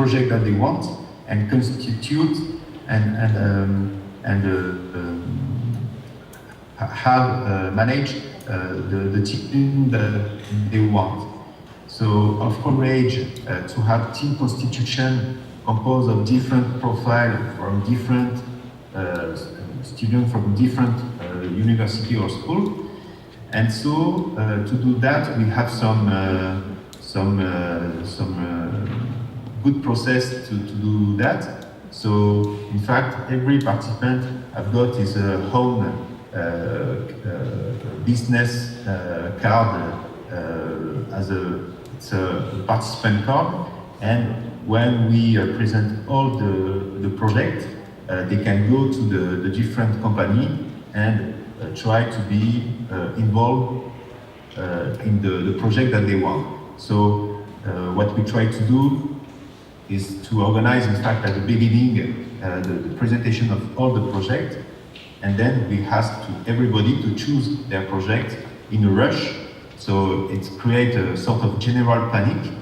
project that they want and constitute and have managed the team that they want. So of courage to have team constitution composed of different profiles from different students from different university or school. And so to do that, we have some good process to do that. So in fact, every participant have got his own business card as it's a participant card, and when we present all the project, they can go to the different company and try to be involved in the project that they want. So what we try to do is to organize, in fact, at the beginning, the presentation of all the project, and then we ask to everybody to choose their project in a rush. So it creates a sort of general panic,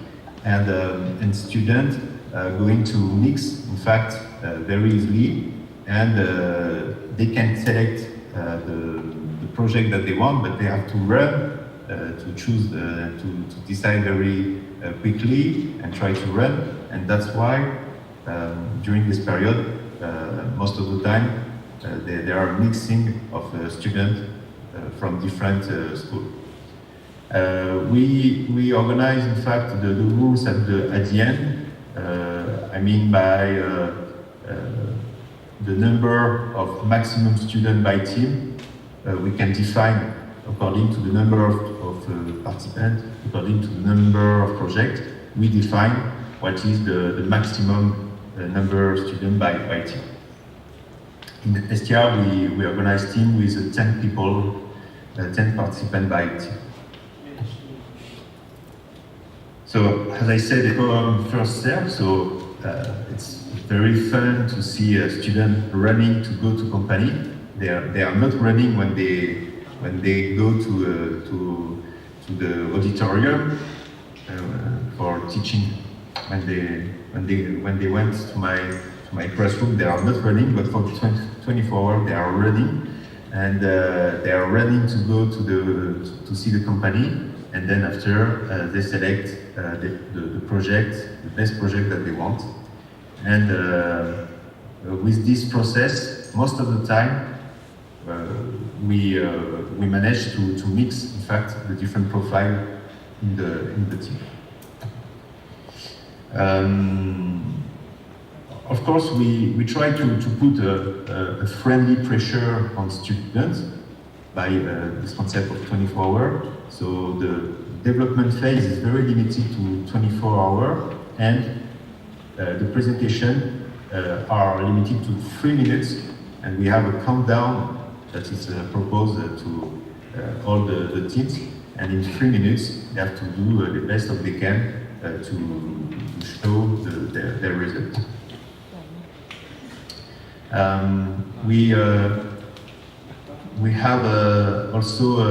and students going to mix, in fact, very easily, and they can select the project that they want, but they have to run to choose, to decide very quickly and try to run. And that's why during this period, most of the time, there are mixing of students from different schools. We organize, in fact, the rules at the end. I mean by the number of maximum students by team. We can define according to the number of participants, according to the number of projects. We define what is the maximum number of students by team. In ESTIA, we organize team with 10 people, 10 participants by team. So, as I said, they come first serve, so it's very fun to see a student running to go to company. They are not running when they go to the auditorium for teaching. When they went to my classroom, they are not running, but for 24 hours they are running, and they are running to go to see the company. And then after, they select the project, the best project that they want. And with this process, most of the time, we manage to mix, in fact, the different profile in the team. Of course, we try to put a friendly pressure on students by this concept of 24 hours. So the development phase is very limited to 24 hours, and the presentation are limited to 3 minutes, and we have a countdown that is proposed to all the teams, and in 3 minutes they have to do the best of they can to show their result. We have also a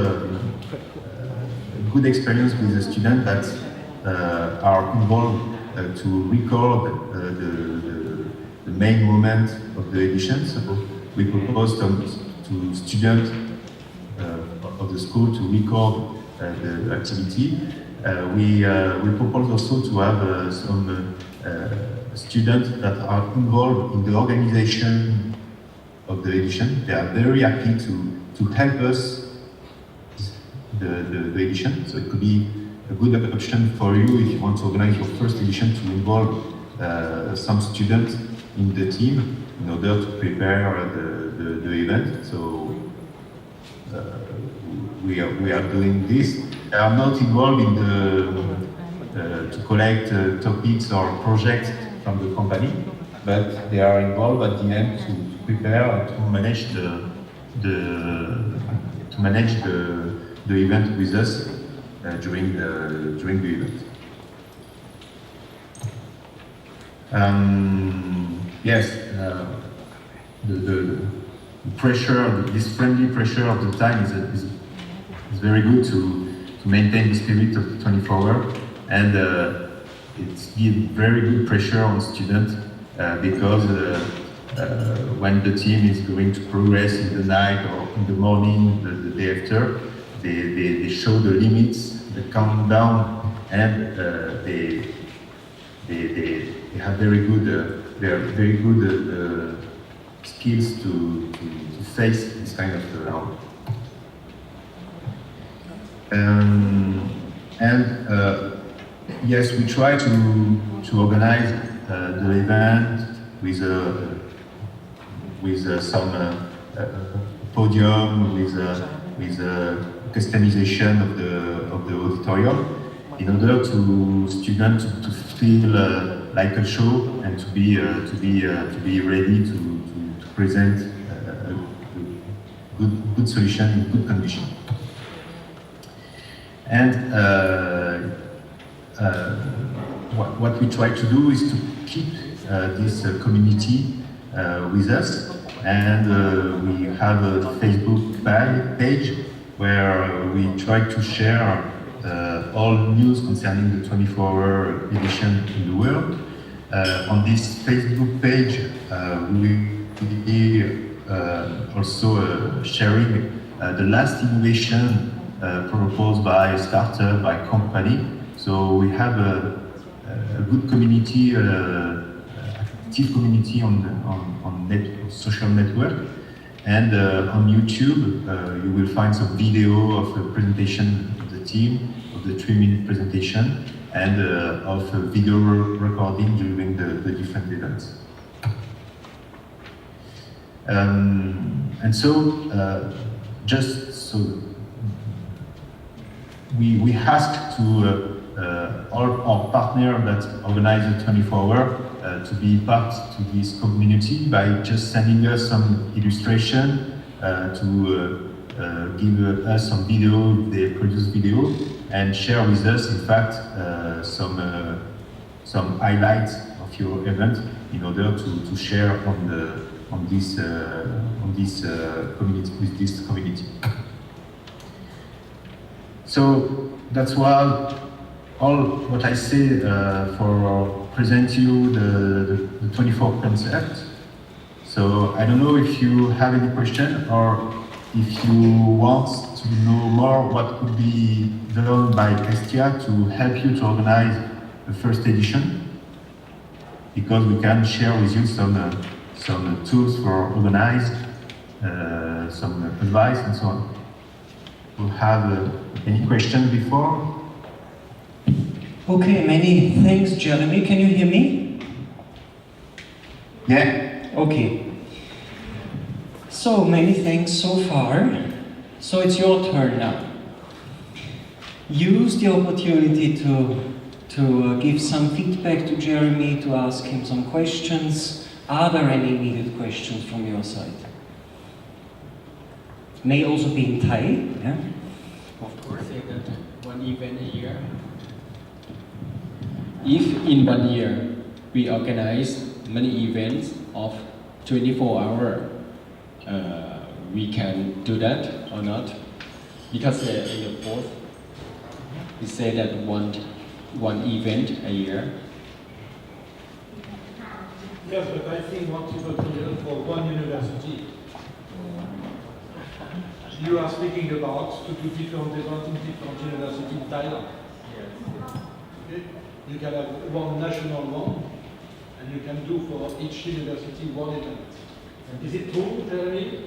good experience with the students that are involved to record the main moment of the edition. So we propose to students of the school to record the activity. We propose also to have some students that are involved in the organization of the edition. They are very happy to help us the edition. So it could be a good option for you if you want to organize your first edition to involve some students in the team in order to prepare the event. So we are doing this. They are not involved in to collect topics or projects from the company, but they are involved at the end to prepare and to manage the event with us during the event. Yes, the pressure, this friendly pressure of the time is very good to maintain the spirit of the 24 hours. And gives very good pressure on students because when the team is going to progress in the night or in the morning, the day after, they show the limits, the countdown, and they have very good skills to face this kind of round. Yes, we try to organize the event with some podium, with customization of the auditorium, in order to students to feel like a show and to be ready to present a good solution in good condition. And what we try to do is to keep this community with us, and we have a Facebook page where we try to share all news concerning the 24-hour edition in the world. On this Facebook page, we will be also sharing the last innovation proposed by a startup, by company. So we have a good community, active community on social network. And on YouTube, you will find some video of a presentation of the team, of the 3-minute presentation, and of a video recording during the different events. And so, just so we ask to all our partners that organize the 24-hour to be part to this community by just sending us some illustration, to give us some video, they produce video, and share with us, in fact, some highlights of your event in order to share on this community, with this community. So that's why all what I say for present you the 24 concept. So I don't know if you have any question or if you want to know more what could be done by ESTIA to help you to organize the first edition, because we can share with you some tools for organize, some advice and so on. You have any question before? Okay, many thanks, Jérémy. Can you hear me? Yeah. Okay. So, many thanks so far. So it's your turn now. Use the opportunity to give some feedback to Jérémy, to ask him some questions. Are there any immediate questions from your side? May also be in Thai. Yeah? Of course, say that one event a year. If in 1 year we organize many events of 24 hours, we can do that or not? Because in the fourth, we say that one event a year. Yes, but I think what you consider for one university. You are speaking about to do different events in different universities in Thailand. Yes. Okay? You can have one national one, and you can do for each university one event. Is it true, Jérémy?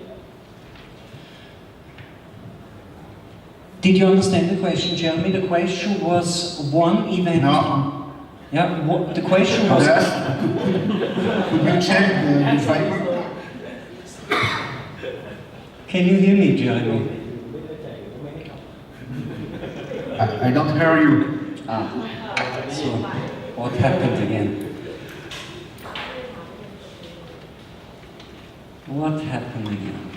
Did you understand the question, Jérémy? The question was one event. No. Yeah. What the question was? Could you check the slide? Can you hear me, Jérémy? I don't hear you. So, what happened again? What happened again?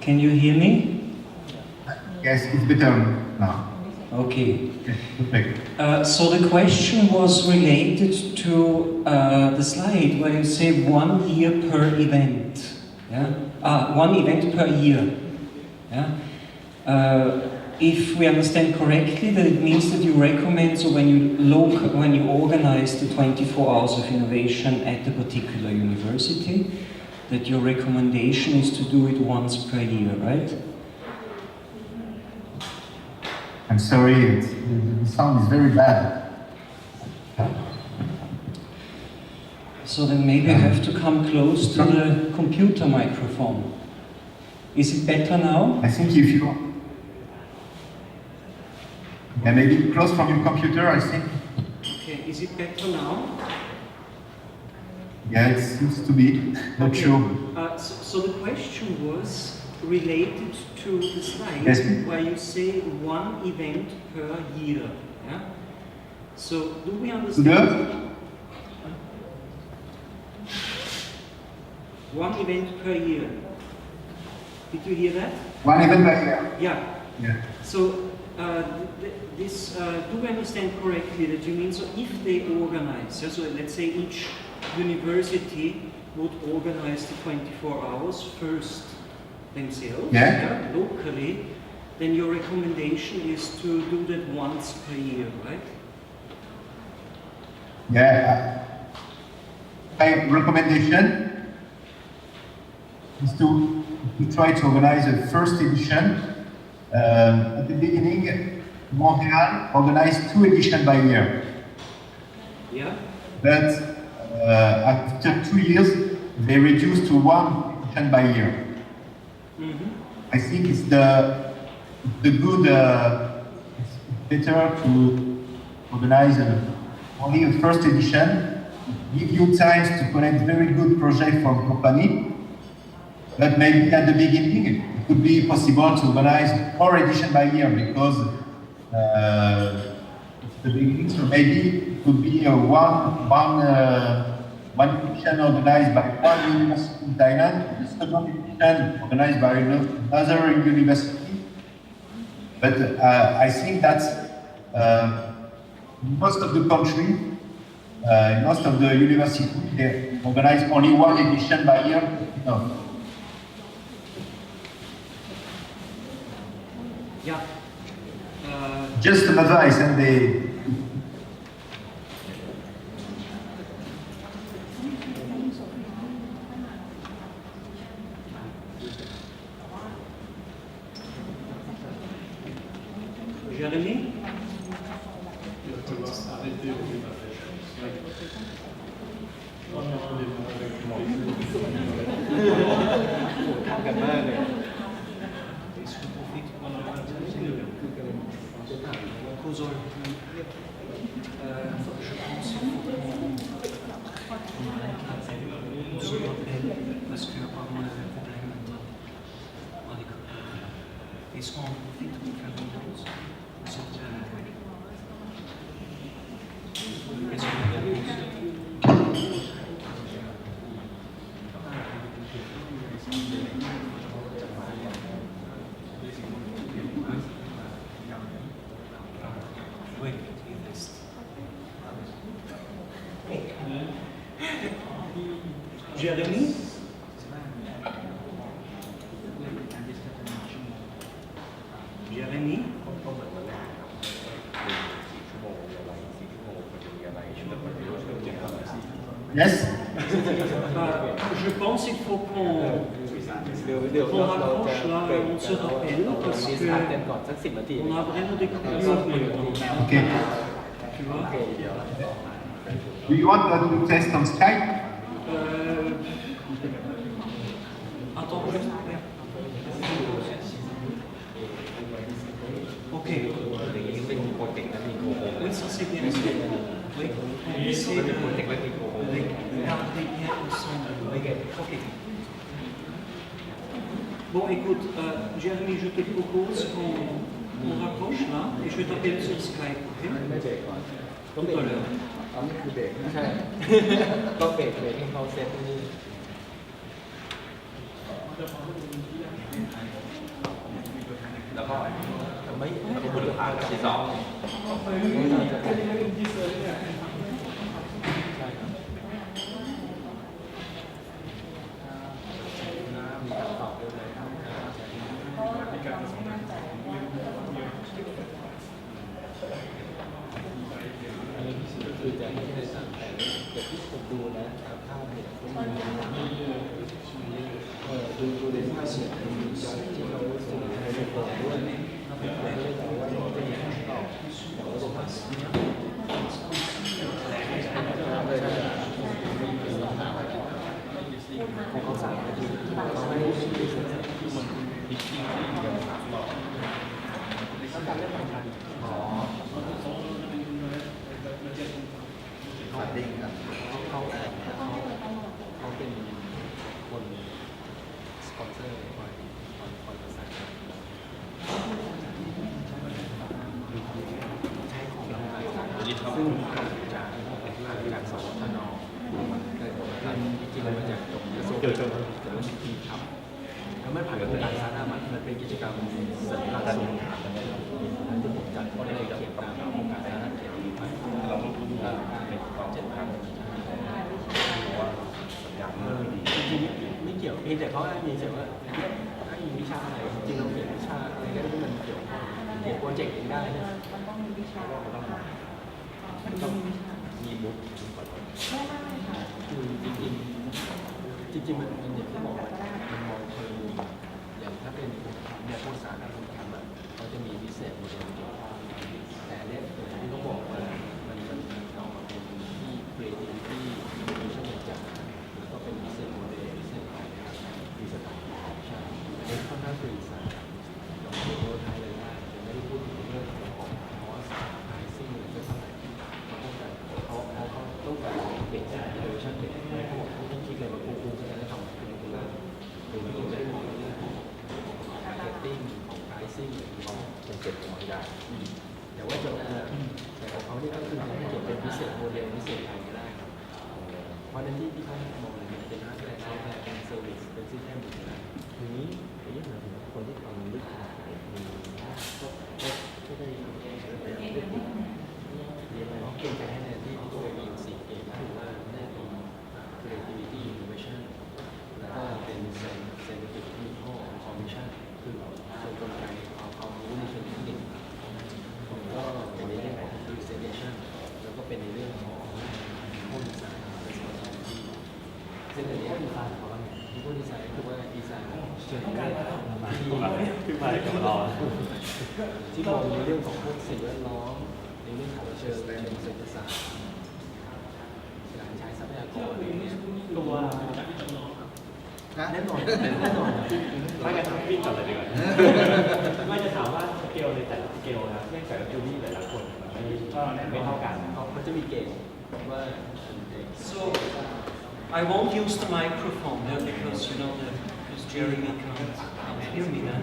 Can you hear me? Yes, it's better now. Okay. Perfect. So the question was related to the slide where you say 1 year per event. Yeah? One event per year. Yeah? If we understand correctly, that it means that you recommend, so when you organize the 24 hours of innovation at a particular university, that your recommendation is to do it once per year, right? I'm sorry, the sound is very bad. So then maybe I have to come close to the computer microphone. Is it better now? I think if you... Yeah, maybe close from your computer, I think. Okay, is it better now? Yeah, it seems to be. Not Okay. sure. So the question was related to the slide Yes. where you say one event per year. Yeah? So do we understand? One event per year. Did you hear that? One event per year. Yeah. Yeah. So do we understand correctly that you mean, so if they organize, so let's say each university would organize the 24 hours first themselves, Yeah. locally, then your recommendation is to do that once per year, right? Yeah. My recommendation is to try to organize a first edition. At the beginning, Montreal organized 2 editions by year. Yeah. But after 2 years, they reduced to 1 edition by year. Mm-hmm. I think it's the good, it's better to organize only a first edition, give you time to connect very good project from company, but maybe at the beginning it could be possible to organize more edition by year because it's the beginning, so maybe it could be one edition organized by one university in Thailand, the second edition organized by another university. But I think that most of the country, most of the university, they organize only one edition by year. No. Yeah. Just an advice, and they. Jérémy? Parce qu'apparemment, il y avait un problème maintenant. Est-ce qu'on profite pour faire une pause? Est-ce qu'on fait oui, il reste. Jérémy? Jérémy? Yes. Je pense qu'il faut qu'on rapproche là, on se rappelle, parce que on a vraiment des coupures maintenant. Okay. Tu vois? Do you want to do test on Skype? Attends, juste. Ok. Oui, ça c'est bien. Oui, on essaie de garder bien ensemble. Ok. Bon, écoute, Jérémy, je te propose qu'on rapproche là et je t'appelle sur Skype, ok? Tout à l'heure. อ๋อนี่คือเบรกไม่ใช่ ก็เบรกให้เขาเซตที่นี่แล้วก็ไม่คุณภาพที่สอง ที่ผมดูนะตามภาพเนี่ยมันดูในภาพเนี่ยมีจอที่เรารู้สึกในเรื่องของด้วยผมไม่ได้บอกว่าเราจะมีคำตอบแต่ว่าจะทของเขา3 นาทีเขาให้ต้องการเรื่องสำคัญเขาเด้งกันเขาเป็นคนสปอนเซอร์คอยประสานใช้ของเราซึ่งจากสวทน.จริงๆมาจากกระทรวงแต่ว่าทีครับแล้วไม่ผ่านกระบวนการสาธารณะมันเป็นกิจกรรมเสริมหลักสูตรที่ผมจัดก็ได้เขียนตามโครงการสาธารณะเขียนเราเป็นความ7 ครั้งจริงๆไม่เกี่ยวเพียงแต่เขามีเสียว่าถ้ามีวิชาอะไรจริงเราเขียนวิชาอะไรก็ได้ที่มันเกี่ยวข้องเขียนโปรเจกต์เองได้มันต้องมีวิชาต้องมีบุ๊กคือจริงๆมันอย่างที่บอกมันมองเชิงอย่างถ้าเป็นเนี่ยผู้สาธารณสุขแบบเขาจะมีพิเศษโมเดลแต่เนี่ยที่เขาบอกว่ามันออกมาเป็นที่ creativity innovation จากแล้วก็เป็นพิเศษโมเดลพิเศษของดีไซน์ใช่อันนี้ค่อนข้างเป็นดีไซน์เราไม่รู้ไทยเลยว่าจะไม่ได้พูดถึงเรื่องของคอสไพรซิ่งอะไรเท่าไหร่เขาต้องการเด็กจาก innovation เด็กเขาบอกเขาต้องคิดอะไรมาพูดๆแล้วทำเป็นตัวโดยไม่ได้มองเรื่องของ marketing ของ pricing ของเป็นเก็บของได้แต่ว่าจะแต่ของเขาที่ก็คือให้เก็บเป็นพิเศษโมเดลพิเศษอะไรก็ได้เพราะนั้นที่เขามองอะไรเป็นฮาร์ดแวร์ซอฟต์แวร์เป็นเซอร์วิสเป็นซิสเต็มอยู่แล้วทีนี้หมายถึงคนที่ฟังลึกขนาดไหนก็ได้เรียนอะไรเก่งใจให้ในที่ตัวเอง4 เก่งคือว่าแน่นอน creativity innovation แล้วก็เป็น scientific information คือเป็นกลไกความรู้ในเชิงเทคนิคผมก็เป็นในเรื่องของ presentation แล้วก็เป็นในเรื่องของผู้ดีไซน์ responsibility ซึ่งอันนี้คือการของเราที่ผู้ดีไซน์คือว่าดีไซน์เชิงการที่มองในเรื่องของพวกสิ่งแวดล้อมในเรื่องของเชิงเศรษฐศาสตร์การใช้ทรัพยากรตัวแน่นอนไม่กันทั้งวิ่งก่อนเลยดีกว่าไม่จะถามว่าสเกลในแต่ละสเกลนะเนื่องจากจูดี้แต่ละคนไม่เท่ากันมันจะมีเกณฑ์ว่า So I won't use the microphone there because you know that because Jérémy can't hear me then.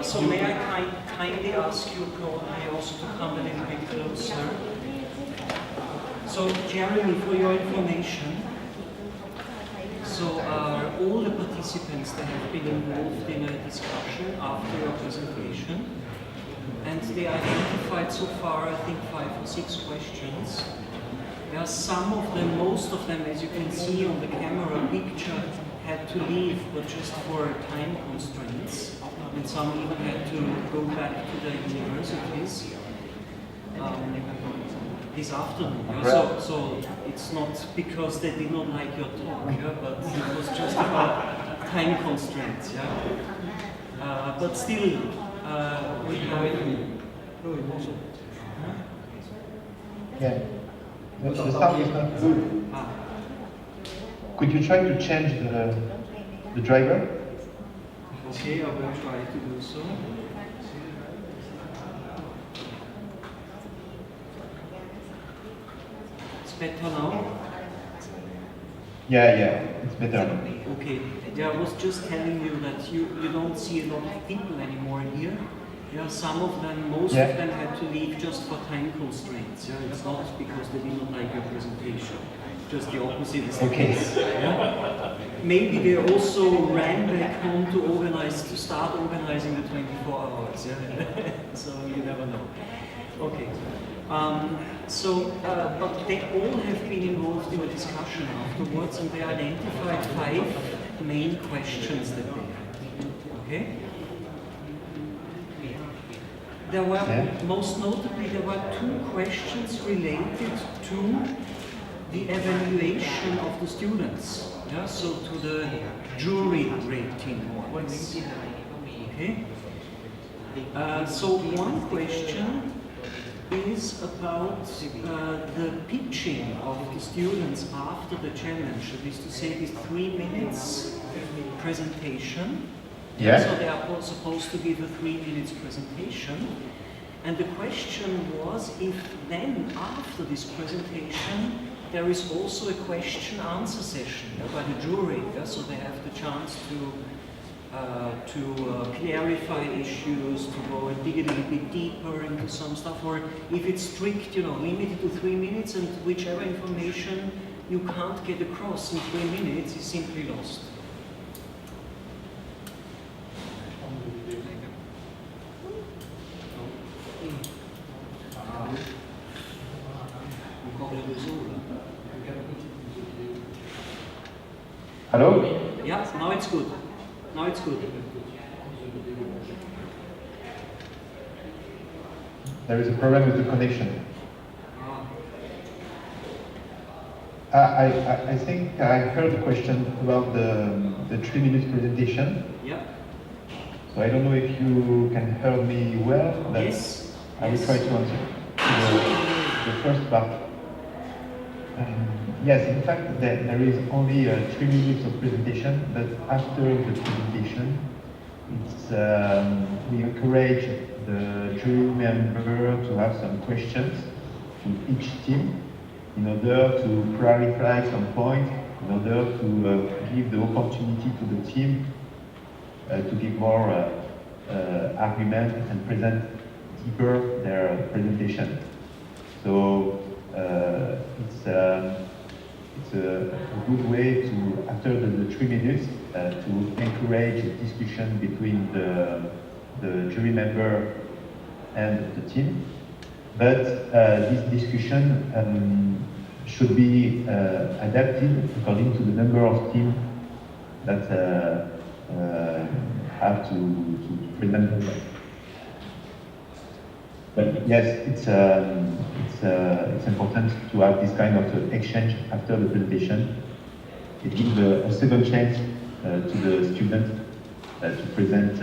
So may I kindly ask you probably also to come a little bit closer. So Jérémy, for your information, so all the participants that have been involved in a discussion after your presentation, and they identified so far I think 5 or 6 questions. There are some of them, most of them, as you can see on the camera picture, had to leave, but just for time constraints, and some even had to go back to their universities this afternoon. So it's not because they did not like your talk, but it was just about time constraints. But still, we have. Yeah. The sound is not good. Could you try to change the driver? Okay, I will try to do so. It's better now? Yeah, it's better. Okay, yeah, I was just telling you that you don't see a lot of people anymore here. Yeah, some of them, most of them had to leave just for time constraints. Yeah, it's not because they did not like your presentation. Just the opposite is the case. Yeah? Maybe they also ran back home to start organizing the 24 hours. Yeah? So you never know. Okay. But they all have been involved in a discussion afterwards, and they identified 5 main questions that they had. Okay? There were, most notably, there were 2 questions related to the evaluation of the students. Yeah, so to the jury rating more or less. Okay. So one question is about the pitching of the students after the challenge. That is to say, this 3 minutes presentation. Yeah. So they are supposed to give a 3 minutes presentation. And the question was if then after this presentation there is also a question-answer session by the jury, so they have the chance to clarify issues, to go and dig a little bit deeper into some stuff, or if it's strict, limited to 3 minutes, and whichever information you can't get across in 3 minutes is simply lost. Hello? Yeah, now it's good. Now it's good. There is a problem with the connection. I think I heard a question about the 3 minutes presentation. Yeah. So I don't know if you can hear me well, but Yes. I will try to answer the first part. Yes, in fact, there is only 3 minutes of presentation, but after the presentation, we encourage the jury member to have some questions to each team in order to clarify some points, in order to give the opportunity to the team to give more argument and present deeper their presentation. So it's a good way to, after the 3 minutes, to encourage a discussion between the jury member and the team. But this discussion should be adapted according to the number of teams that have to present. But yes, it's important to have this kind of exchange after the presentation. It gives a second chance to the student to present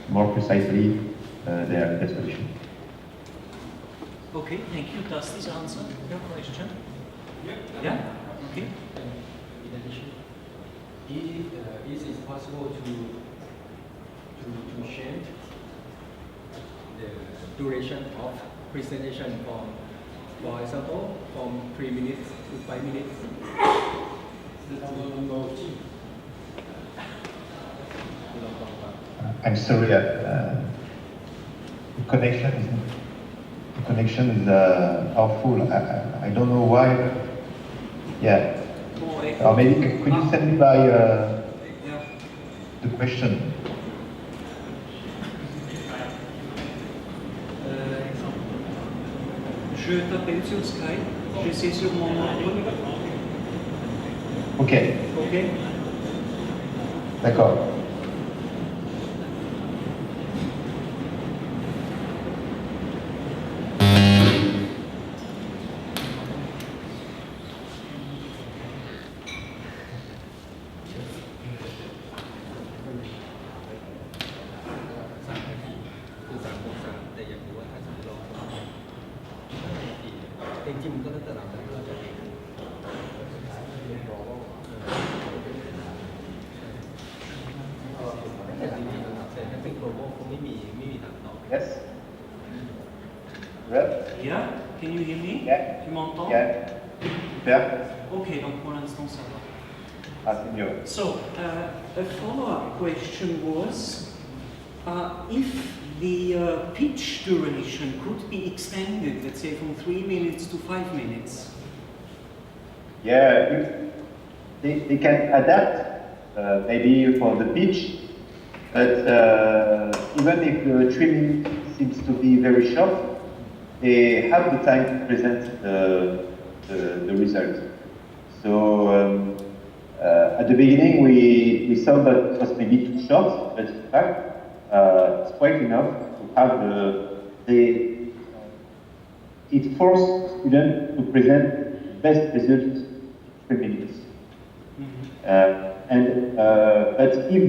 more precisely their solution. Okay, thank you. Does this answer your question? Yeah? Okay. In addition, is it possible to change the duration of presentation from, for example, from 3 minutes to 5 minutes? I'm sorry, the connection is awful. I don't know why. Yeah. Or maybe could you send me by the question? Je t'appelle sur Skype, j'essaie sur mon ordi. Ok. Ok. D'accord. Yes. Well, Yeah? Can you hear me? Yeah. Tu m'entends? yeah. Super. Ok, donc pour l'instant ça va. Ah, c'est mieux. So, a follow-up question was, if the pitch duration could be extended, let's say from 3 minutes to 5 minutes. Yeah, they can adapt, maybe for the pitch, but even if the 3 minutes seems to be very short, they have the time to present the result. So at the beginning we thought that it was maybe too short, but in fact it's quite enough to have it forced students to present best result in 3 minutes. But if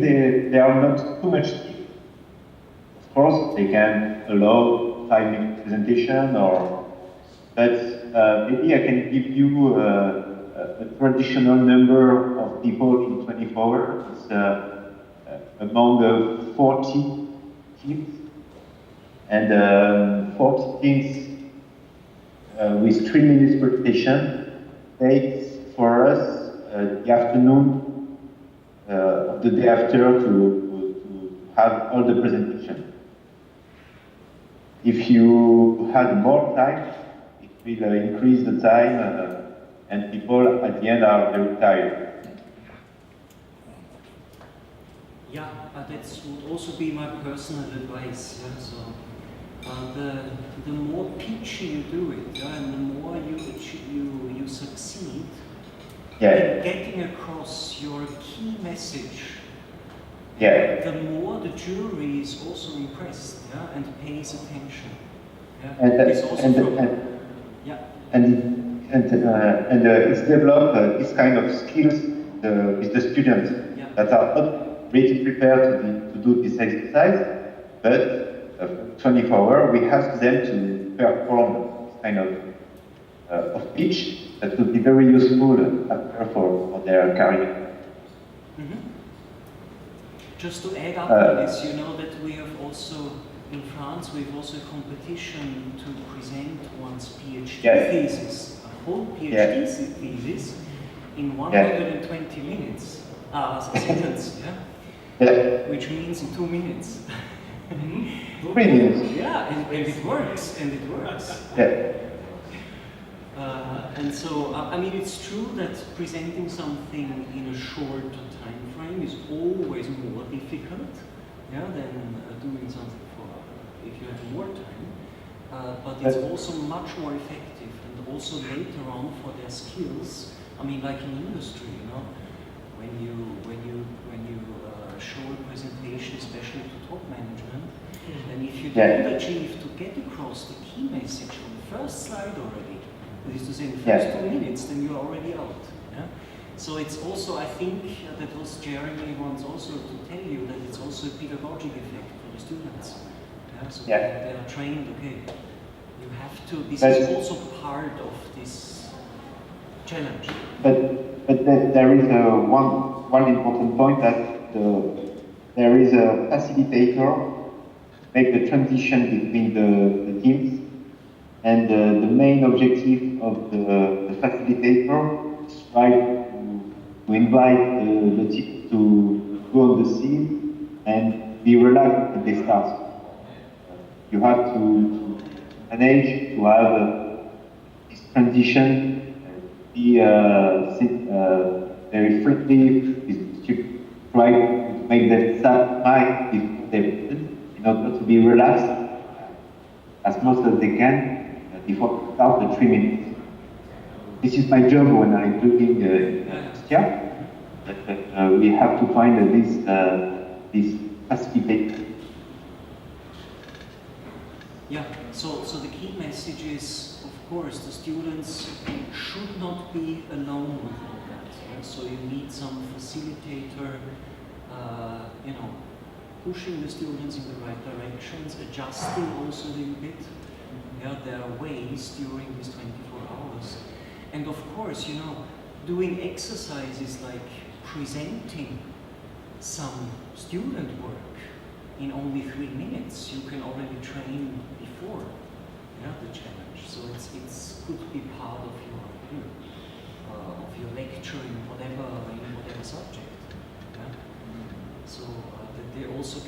they are not too much deep, of course they can allow 5-minute presentation, but maybe I can give you a traditional number of people in 24 hours. It's among 40 teams, and 40 teams with 3 minutes presentation takes for us the afternoon of the day after to have all the presentation. If you had more time, it will increase the time, and people at the end are very tired. Yeah, that would also be my personal advice. Yeah? So the more pitchy you do it, yeah, and the more you succeed in getting across your key message, the more the jury is also impressed, yeah, and pays attention. Yeah? And it's developed this kind of skills with the students that are not really prepared to do this exercise, but 24 hours we ask them to perform this kind of pitch that would be very useful after for their career. Just to add up to this, you know that we have also, in France, we have also a competition to present one's PhD thesis, a whole PhD thesis, in 120 minutes, seconds, which means in 2 minutes. 2 minutes. Yeah, and it works, and so, I mean, it's true that presenting something in a short time frame is always more difficult, than doing something if you have more time. But it's also much more effective, and also later on for their skills. I mean, like in industry, you know, when you show a presentation, especially to top management, and if you don't achieve to get across the key message on the first slide already, that is to say in the first 2 minutes, then you're already out. Yeah? So it's also, I think, that was Jérémy wants also to tell you that it's also a pedagogic effect for the students. Yeah? So they are trained, okay, you have to, this is also part of this challenge. But there is one important point that there is a facilitator make the transition between the teams, and the main objective of the facilitator is try to invite the team to go on the scene and be relaxed when they start. You have to manage to have this transition, be very friendly, try to make them satisfied before they in order to be relaxed as much as they can before to start the 3 minutes. This is my job when I'm doing ESTIA. We have to find this facilitator. Yeah, so the key message is, of course, the students should not be alone with all that. Yeah? So you need some facilitator, pushing the students in the right directions, adjusting also a little bit their ways during these 24 hours. And of course, doing exercises like presenting some student work in only 3 minutes, you can already train before the challenge. So it's could be part of your lecturing, in whatever subject. Yeah? So that they also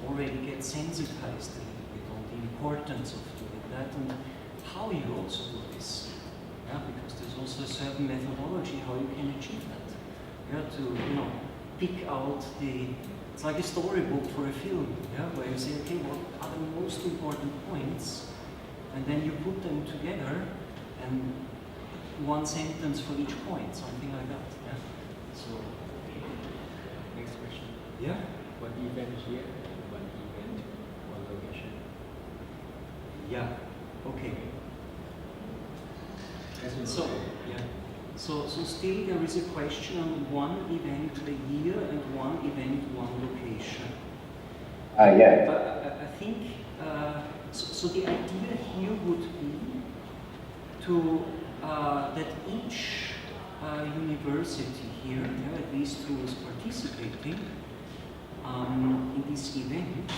already get sensitized a little bit on the importance of doing that and how you also do this. Yeah? Because there's also a certain methodology how you can achieve that. To pick out it's like a storybook for a film, where you say, okay, what are the most important points, and then you put them together, and one sentence for each point, something like that. Yeah? So, Next question. Yeah. One event here, one event, one location. Yeah. Okay. So, yeah. So still there is a question on one event a year and one event, one location. Yeah. But I think, so the idea here would be to, that each university here, at least who is participating in this event,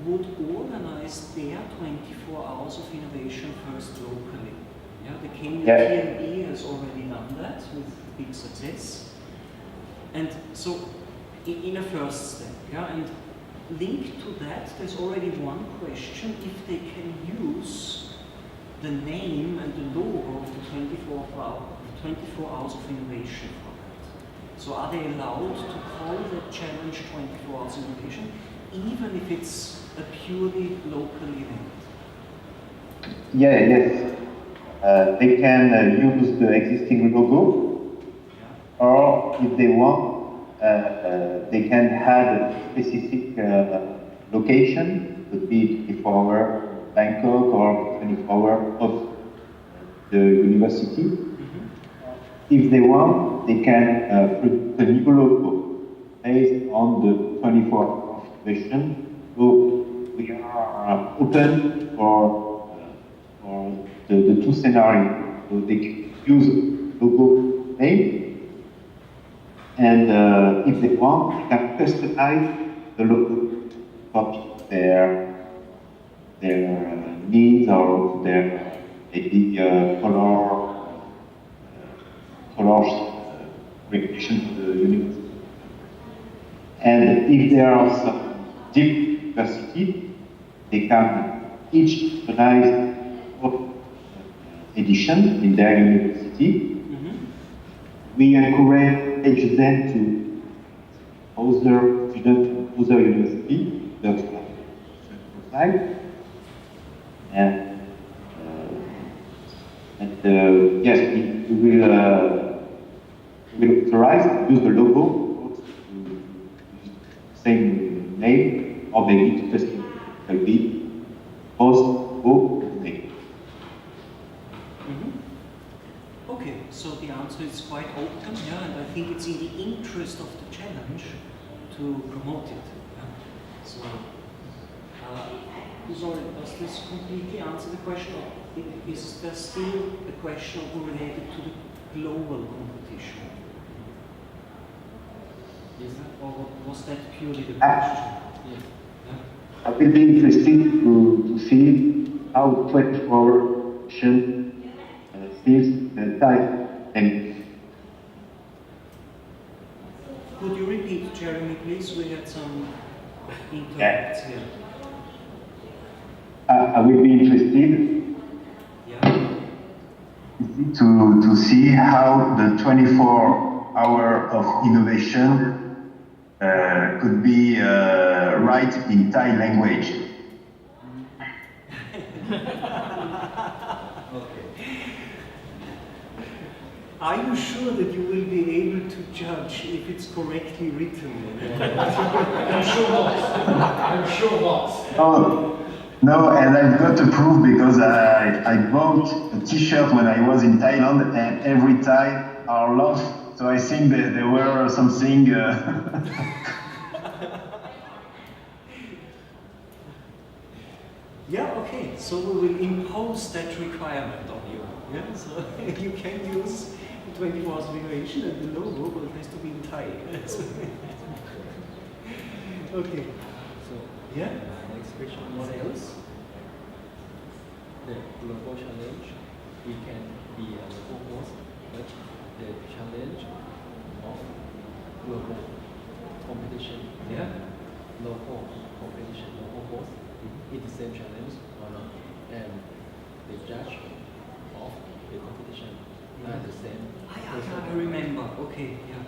would organize their 24 hours of innovation first locally. Yeah, the KMUTNB has already done that with big success. And so, in a first step, yeah, and linked to that, there's already one question if they can use the name and the logo of the 24 hours of innovation for that. So are they allowed to call the challenge 24 hours innovation, even if it's a purely local event? Yes. They can use the existing logo, or if they want, they can add a specific location, could be 24 hour Bangkok or 24 hour of the university. If they want, they can put a new logo based on the 24 hour version. So we are open for the two scenarios. So they can use logo name, and if they want, they can customize the logo for their needs or their maybe colors recognition to the university. And if there are some deep university, they can each organize edition in their university. We encourage them to other students, other university, yes, we will authorize to use the logo, same name, or they need to test will be post o name. Okay, so the answer is quite open, yeah, and I think it's in the interest of the challenge to promote it. Yeah? So, sorry, does this completely answer the question? Or is there still a question related to the global competition? Is that, or was that purely the question? Yeah. I will be interested to see how 24 feels the time. And could you repeat, Jérémy, please? We had some interrupts here. I will be interested to see how the 24 hour of innovation could be right in Thai language. Are you sure that you will be able to judge if it's correctly written? I'm sure not. I'm sure not. Oh, no, and I've got to prove because I bought a t-shirt when I was in Thailand and every Thai are lost. So I think that there were something. Yeah, okay, so we will impose that requirement on you. Yeah, so you can use 24 hours of innovation and the logo, but it has to be in Thai. Okay. So, yeah? next question. What else? The global challenge, we can be a local host, but the challenge of global competition, Yeah. local competition, local host, it's the same challenge or not? And the judge of the competition are the same. I remember. Okay, yeah.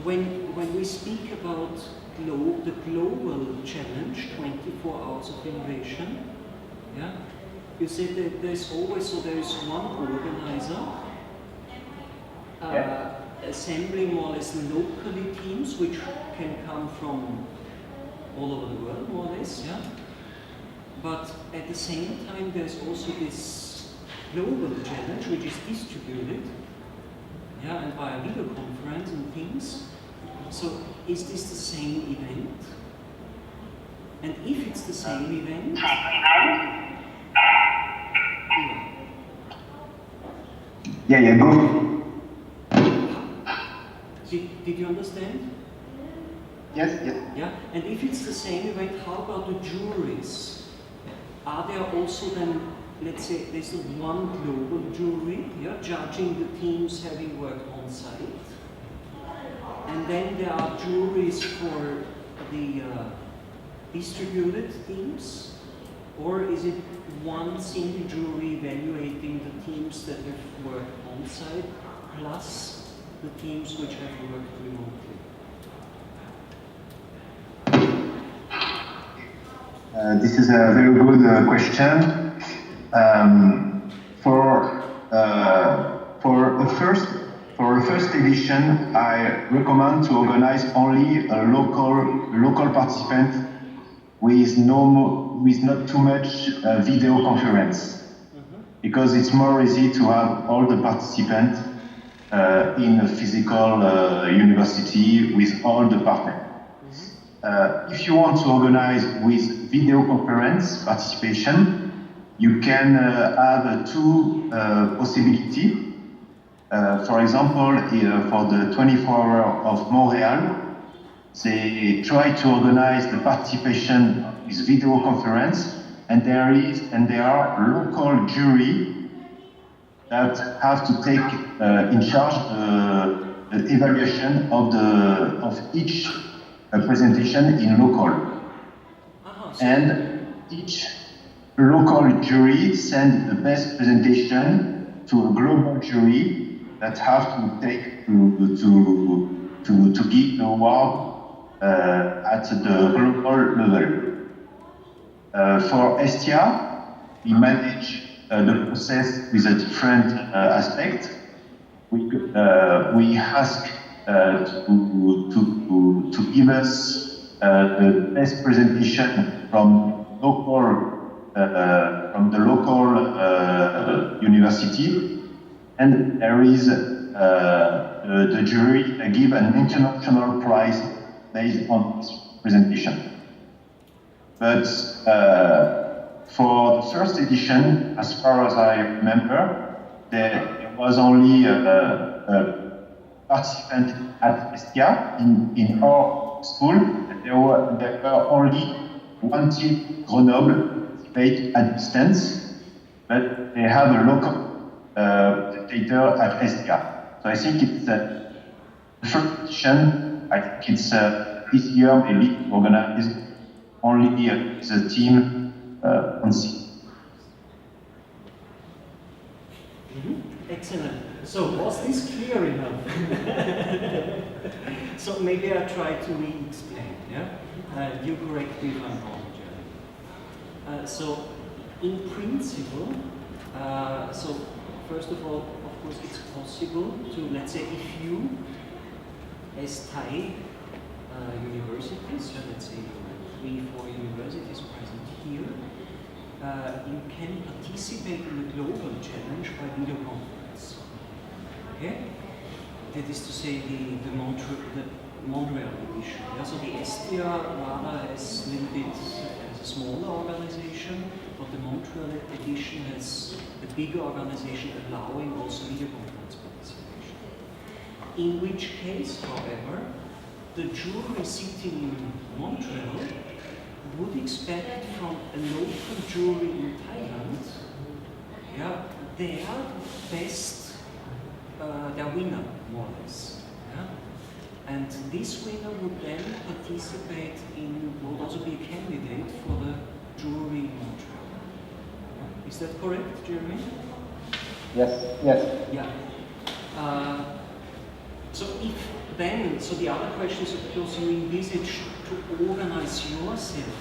When we speak about the global challenge, 24 hours of innovation, yeah, you said that there's always, so there is one organizer assembling more or less locally teams, which can come from all over the world, more or less, yeah. but at the same time there's also this global challenge which is distributed, yeah, and via video conference and things. So is this the same event? And if it's the same event, Yeah, go. did you understand? Yes. Yeah, and if it's the same event, how about the juries? Are there also then, let's say, there's one global jury, yeah, judging the teams having worked on site, and then there are juries for the distributed teams, or is it one single jury evaluating the teams that have worked on site plus the teams which have worked remotely? This is a very good question. For a first edition, I recommend to organize only a local participant with not too much video conference, because it's more easy to have all the participants in a physical university with all the partners. If you want to organize with video conference participation, you can have two possibilities. For example, for the 24 Hours of Montreal, they try to organize the participation with video conference, and there are local jury that have to take in charge the evaluation of each presentation in local. And each local jury send the best presentation to a global jury that have to take to give the award at the global level. For ESTIA, we manage the process with a different aspect. We ask to give us the best presentation from the local university, and there is the jury give an international prize based on this presentation. But for the first edition, as far as I remember, there was only a participant at ESTIA in our school. There were only one team, Grenoble, participate at distance, but they have a local presentator at ESTIA. So I think it's the first edition. I think it's this year maybe organized only the team on site. Excellent. So was this clear enough? So maybe I try to re-explain. Yeah, you correct me if I'm wrong, Jeremy. So in principle, so first of all, of course, it's possible to, let's say, if you, as Thai universities, so let's say 3-4 universities present here, you can participate in the global challenge by video conference. Okay? That is to say, the Montreal edition. Yeah? So the ESTIA rather has a little bit as a smaller organization, but the Montreal edition has a bigger organization allowing also video conference participation. In which case, however, the jury sitting in Montreal would expect from a local jury in Thailand, yeah, their best, their winner, more or less. Yeah? And this winner would then participate in, would also be a candidate for the jury in Montreal. Is that correct, Jérémy? Yes. Yeah. So if then, so the other question is, of course, you envisage to organize yourself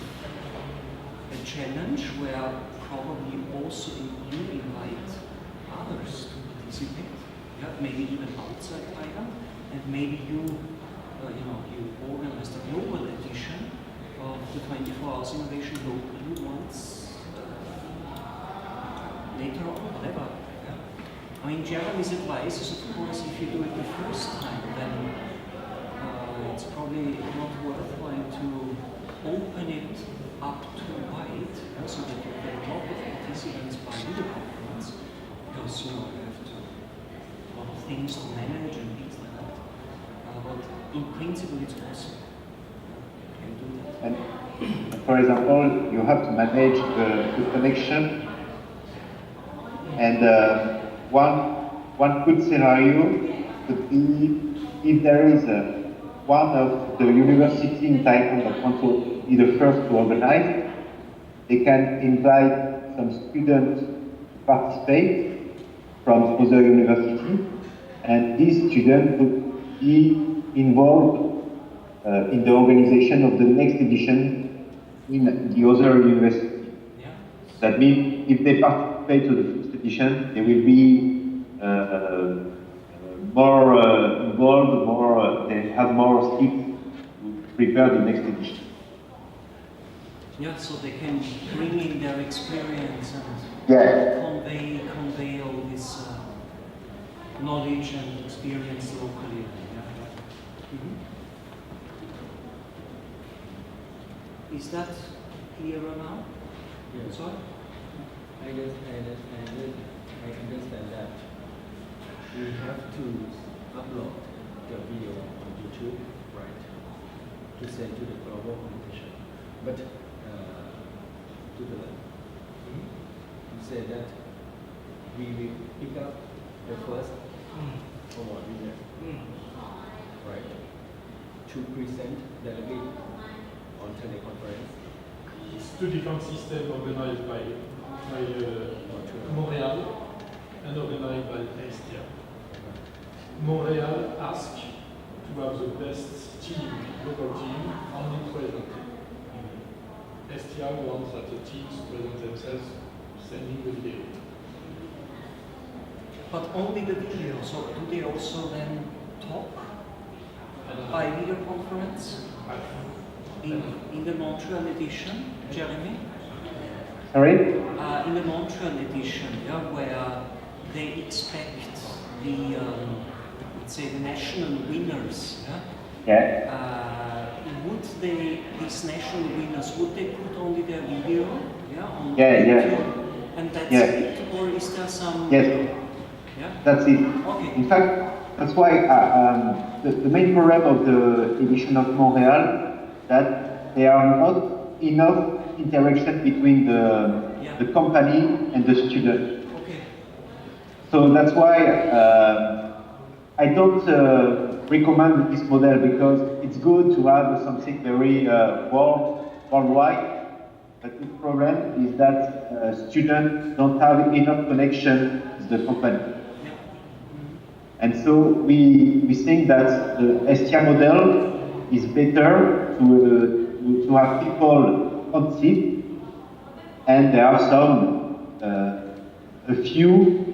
a challenge where probably also you invite others to participate, yeah, maybe even outside Thailand, and maybe you organize the global edition of the 24 Hours Innovation locally once later on, whatever. Yeah? I mean, Jeremy's advice is, of course, if you do it the first time, then it's probably not worthwhile to open it up too wide, so that you get a lot of participants by video conference, because you know, you have to a lot of things to manage and things like that. But in principle, it's possible. You can do that. And for example, you have to manage the connection. And one good scenario could be if there is one of the university in Thailand that wants to be the first to organize, they can invite some students to participate from other universities, and these students would be involved in the organization of the next edition in the other university. Yeah. That means if they participate to the first edition, they will be more involved, they have more skills to prepare the next edition. Yeah, so they can bring in their experience and convey all this knowledge and experience locally. Yeah. Is that clearer now? Yes. Sorry? I understand that we have to upload the video on YouTube, right, to send to the global competition. But to the you say that we will pick up the first award winner, right, to present delegate on teleconference. It's two different systems organized by Montreal and organized by ESTIA. Montreal asked to have the best team, local team, only presented. ESTIA wants that the teams present themselves, sending the video. But only the video, so do they also then talk by video conference in the Montreal edition, Jérémy? Sorry? In the Montreal edition, yeah, where they expect the, let's say, the national winners, would they, these national winners, would they put only their video, on YouTube? And that's it, or is there some? Yes. Yeah? That's it. Okay. In fact, that's why the main problem of the edition of Montreal that there are not enough interaction between the company and the student. Okay. So that's why I don't recommend this model, because it's good to have something very worldwide. But the problem is that students don't have enough connection with the company. And so we think that the ESTIA model is better to have people on seat, and there are some, a few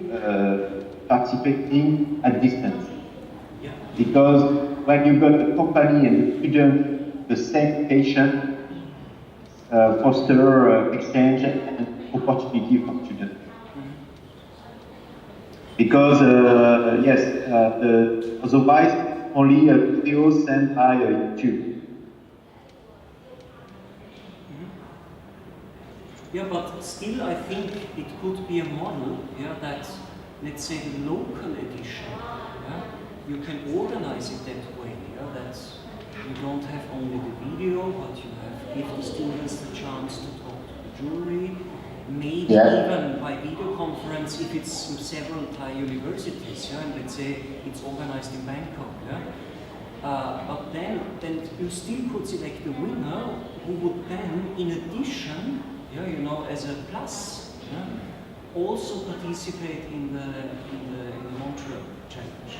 participating at distance. Yeah. Because when you got the company and the student, the same patient, foster exchange and opportunity for students. Because otherwise only a video sent by YouTube. Yeah, but still I think it could be a model, that, let's say, the local edition, you can organize it that way, that you don't have only the video, but you give the students the chance to talk to the jury, maybe even by video conference if it's several Thai universities, and let's say it's organized in Bangkok. But then you still could select the winner, who would then, in addition, as a plus, also participate in the Montreal challenge.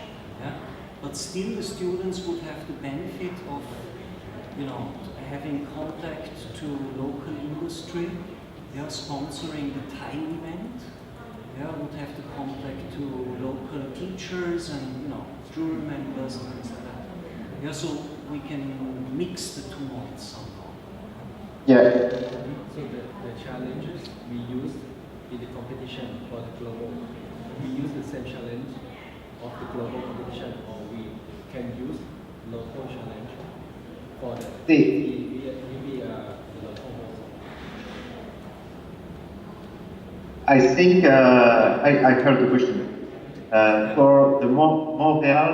But still, the students would have the benefit of, having contact to local industry, sponsoring the Thai event, would have the contact to local teachers and, jury members and things like that. So we can mix the two modes somehow. Yeah. So the challenges we use in the competition for the global. We use the same challenge of the global competition, or we can use local challenge for the we local also. I think I heard the question. For the Montreal,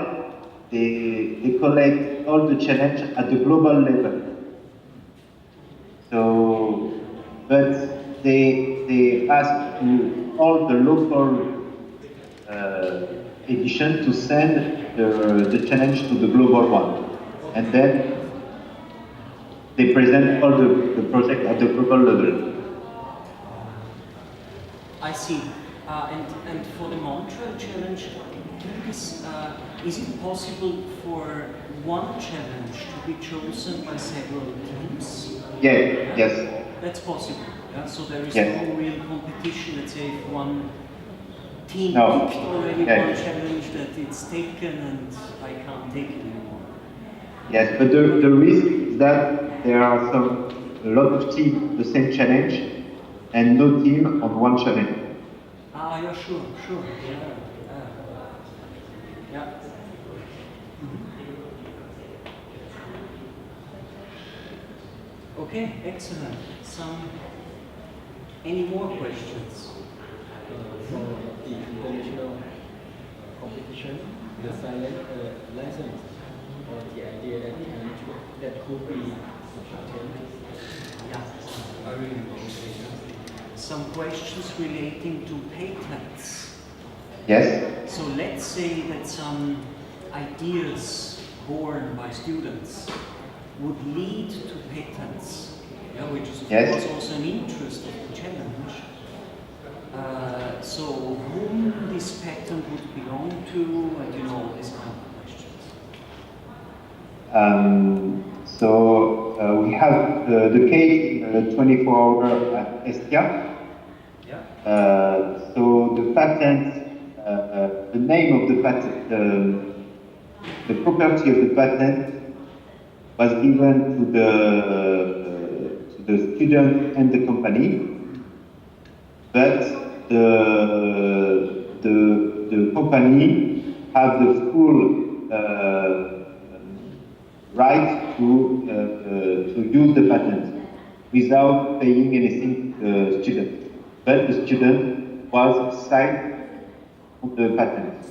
they collect all the challenge at the global level. So, but they ask to all the local edition to send the challenge to the global one, and then they present all the project at the global level. I see. And for the Montreal challenge, is it possible for one challenge to be chosen by several teams? Yeah, yes. That's possible. Yeah? So there is Yes. no real competition. Let's say if one team No. picked already Yeah. one challenge that it's taken and I can't take it anymore. Yes, but the risk is that there are a lot of teams the same challenge and no team on one challenge. Ah, yeah, sure. Yeah. Okay, excellent. Any more questions? For the international competition, the silent license, or the idea that could be patent. Some questions relating to patents. Yes? So let's say that some ideas born by students would lead to patents, which is of Yes. course also an interest of the challenge. So whom this patent would belong to, and all these kind of questions. So we have the case in the 24-hour at ESTIA. So the patent, the name of the patent, the property of the patent was given to the student and the company, but the company had the full right to use the patent without paying anything to the student. But the student was signed on the patent.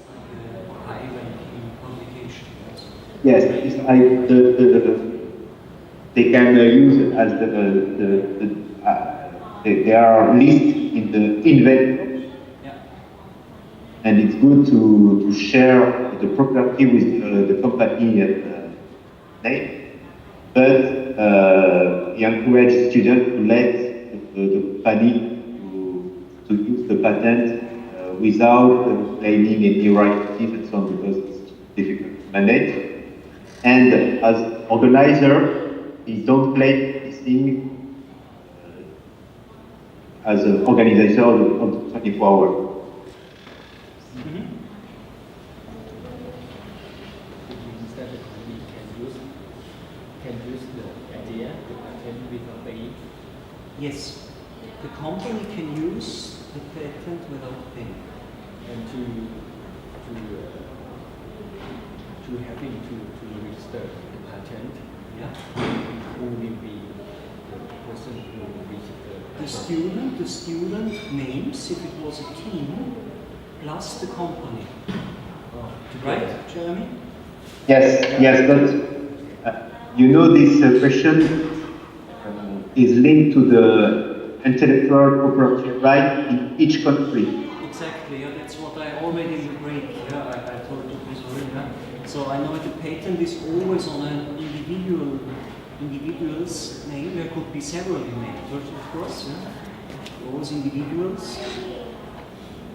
High-ranking publication. Yes, they can use as they are listed in the inventory, and it's good to share the property with the company name. But he encouraged students to let the company to use the patent without claiming any royalties and so on, because it's difficult to manage. And as organizer, he don't claim anything as an organizer of the 24-hour. Instead, we can use the idea, the patent without paying. Yes, the company can use the patent without paying. And to having to register the patent, who will be the person who will register? The student names, if it was a team, plus the company. Right, Jérémy? Yes, but you know this question is linked to the intellectual property right in each country. Exactly, that's what I already in the break, I told you this already. So I know the patent is always on an individual's name. There could be several inventors, of course, always individuals.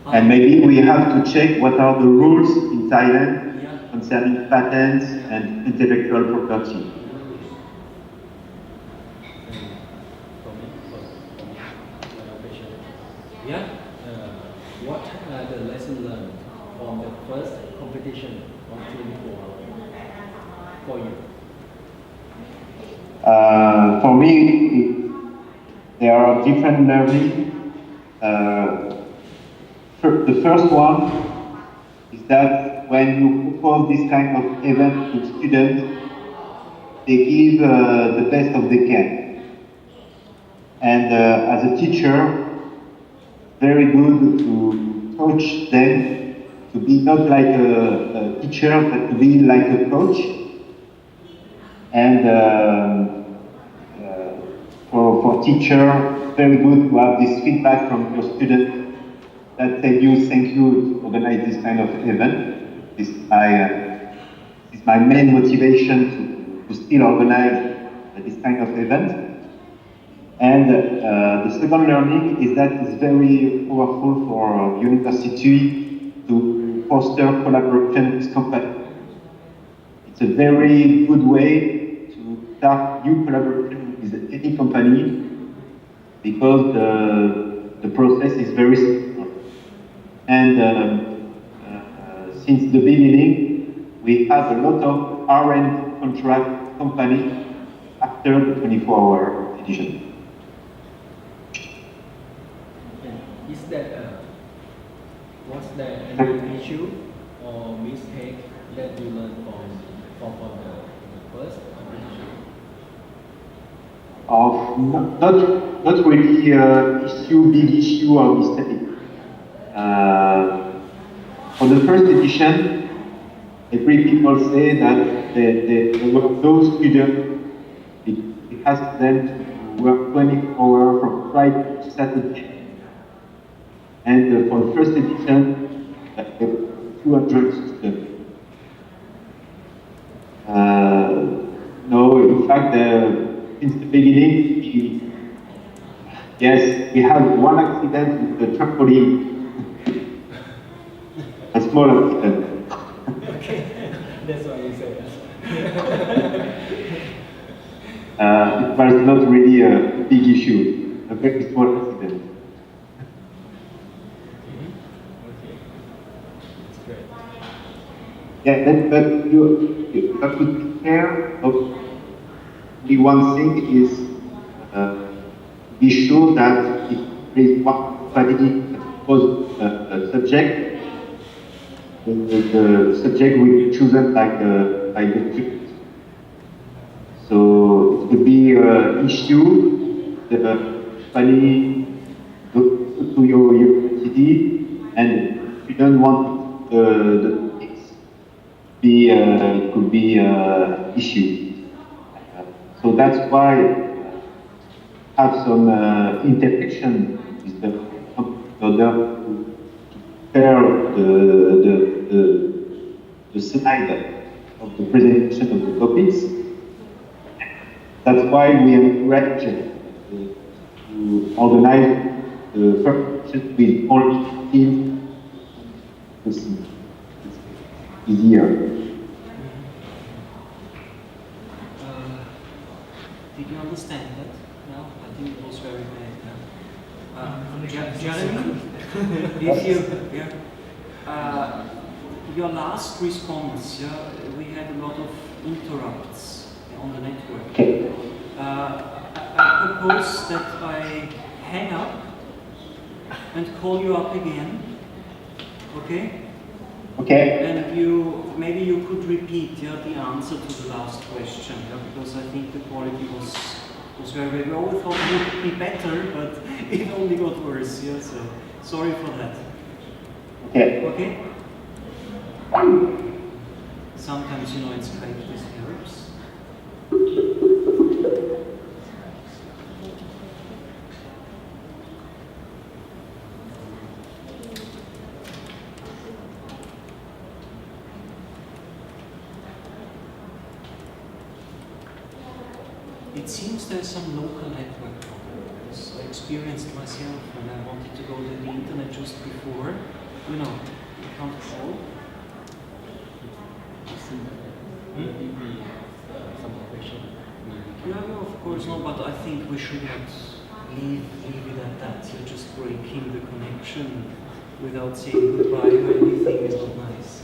And maybe we have to check what are the rules in Thailand concerning patents and intellectual property. What are the lessons learned from the first competition on 24 for you? For me, there are different learning The first one is that when you propose this kind of event to students, they give the best of they can. And as a teacher, very good to coach them to be not like a teacher, but to be like a coach. And for teacher, very good to have this feedback from your students that tell you thank you to organize this kind of event. This is my main motivation to still organize this kind of event. And the second learning is that it's very powerful for university to foster collaboration with companies. It's a very good way to start new collaboration with any company because the process is very simple. And since the beginning, we have a lot of R&D contract company after the 24-hour edition. Is that was there any issue or mistake that you learned from the first competition? Not really big issue or mistake. For the first edition, every people say that there were no students. It asked them to work 24 hours from Friday to Saturday. And for the first edition, there were 200 students. No, in fact, since the beginning, we had one accident with the trampoline. A small accident. Okay, that's why you say it was not really a big issue, a very small accident. Okay, that's great. Yeah, but you have to be care of the one thing is be sure that if there is one study that was a subject, the subject will be chosen by the student. So it could be an issue, the company go to your university and you don't want the topics it could be an issue. So that's why have some interaction with the in order to prepare the slide of the presentation of the topics. That's why we encourage to organize the first session with only 15 persons. It's easier. Did you understand that? No, I think it was very bad. Jérémy, your last response, we had a lot of interrupts on the network. Okay. I propose that I hang up and call you up again. Okay? Okay. And maybe you could repeat the answer to the last question, because I think the quality was very, very low. We thought it would be better, but it only got worse. Yeah, so sorry for that. Okay. Okay? Sometimes, it's Skype, this helps. It seems there's some local network problem, because I experienced myself when I wanted to go to the internet just before. You can't call. Yeah, of course not, but I think we should not leave it at that. You're just breaking the connection without saying goodbye or anything is not nice.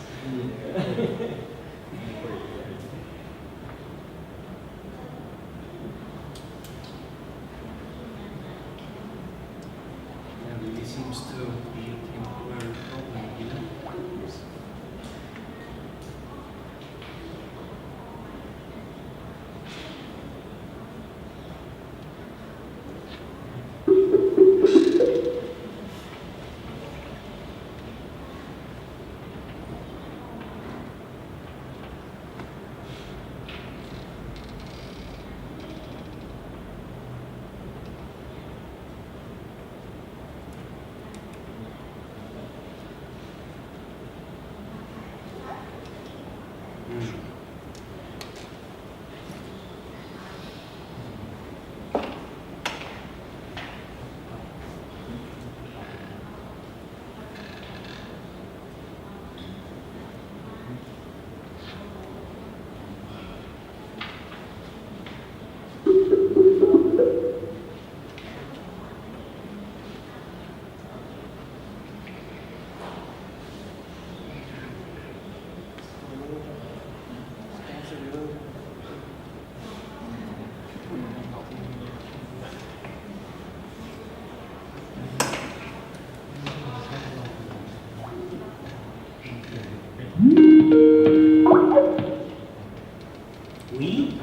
We?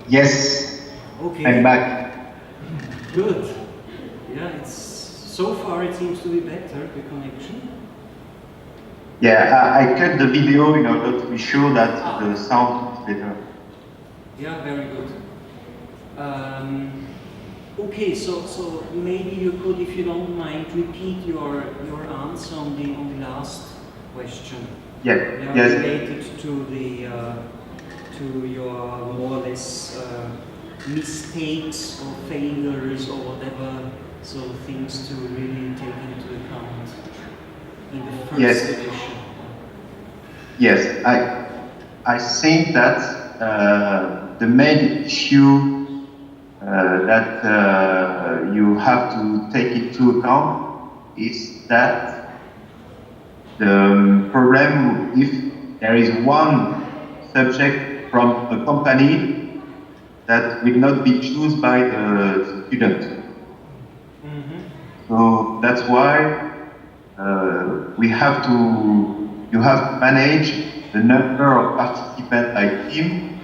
Yes, Okay. I'm back. Good. Yeah, it's so far it seems to be better, the connection. Yeah, I cut the video in order to be sure that the sound is better. Yeah, very good. Okay, so maybe you could, if you don't mind, repeat your answer on the last question. Yeah, yes. Related to the to your more or less mistakes or failures or whatever, so things to really take into account in the first edition. Yes, I think that the main issue that you have to take into account is that the problem if there is one subject from a company that will not be chosen by the student. Mm-hmm. So that's why you have to manage the number of participants by team,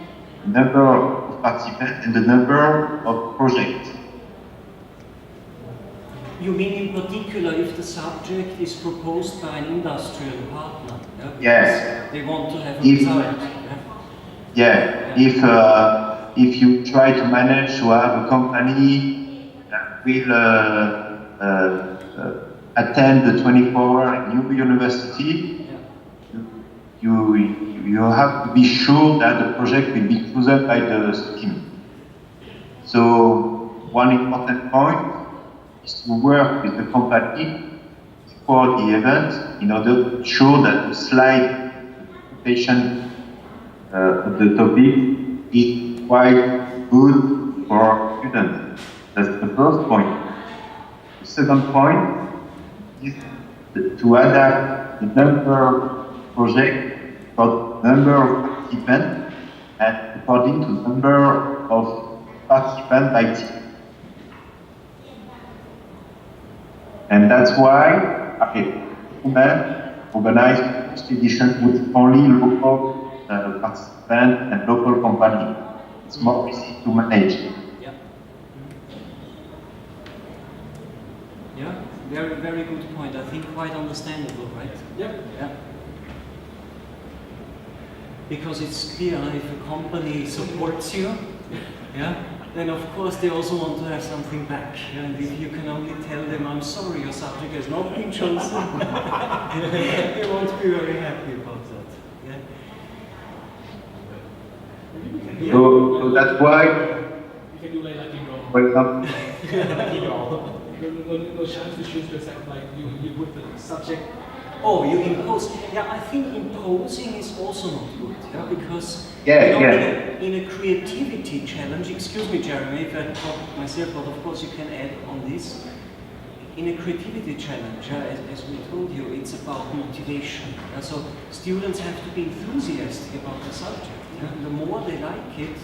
the number of participants, and the number of projects. You mean in particular if the subject is proposed by an industrial partner? Yes. They want to have a If- result. If you try to manage to have a company that will attend the 24-hour university, you have to be sure that the project will be chosen by the team. So one important point is to work with the company before the event in order to ensure that the slide presentation of the topic is quite good for students. That's the first point. The second point is to adapt the number of projects for the number of participants and according to the number of participants by team. And that's why organized expedition with only local participants and local company. It's more easy to manage. Yeah. Yeah, very, very good point. I think quite understandable, right? Yeah. Yeah. Because it's clear if a company supports you, yeah, then of course they also want to have something back. Yeah? And if you can only tell them, I'm sorry, your subject has not been chosen, they won't be very happy about that. Yeah. Yeah. So that's why, You can do like you know, for example, you know, no chance to choose yourself. Like you put the subject. Oh, you impose. Yeah, I think imposing is also not good. Yeah, because Yeah, you know, yeah. in a creativity challenge. Excuse me, Jeremy, if I talk myself, but of course you can add on this. In a creativity challenge, as we told you, it's about motivation. So students have to be enthusiastic about the subject. Yeah? The more they like it,